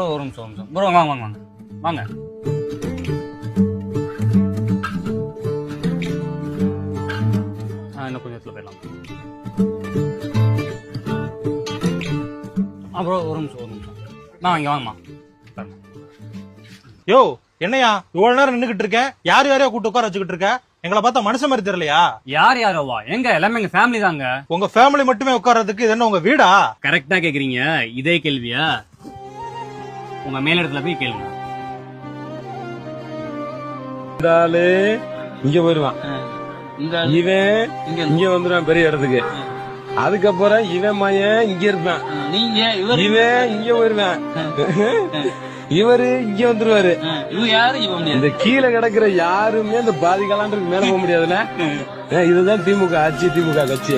Bro ஒரு நிமிஷம் bro வாங்க வாங்க வாங்க வாங்க. இன்னும் கொஞ்சம் இடத்துல போயிடலாம். ப்ரோ ஒரு நிமிஷம் நான் இங்க வாங்கம்மா. யோ என்னையா இவ்வளவு நேரம் நின்னுகிட்டு இருக்க? யாரையோ கூட்டு உட்கார வச்சுக்கிட்டு இருக்க? எங்களை பார்த்தா மனுஷன் மாதிரி தெரியலையா? யாரோவா? எங்க எல்லாமே எங்க ஃபேமிலி தாங்க. உங்க ஃபேமிலி மட்டுமே உட்கார்றதுக்கு இது என்ன உங்க வீடா? கரெக்டா கேக்குறீங்க. இதே கேள்வியா உங்க மேலிடத்துல போய் கேளுங்க. இங்க வருவான், இவன் இங்க வந்துருவான் பெரிய இடத்துக்கு. அதுக்கப்புறம் இவன் மையன் இங்க இருப்பான், இவன் இங்க வருவான், இவரு இங்க வந்துருவாரு. இந்த கீழே கிடக்குற யாருமே இந்த பாதிக்கலான்றது மேல போக முடியாதுல்ல. இதுதான் திமுக ஆட்சி, திமுக கட்சி.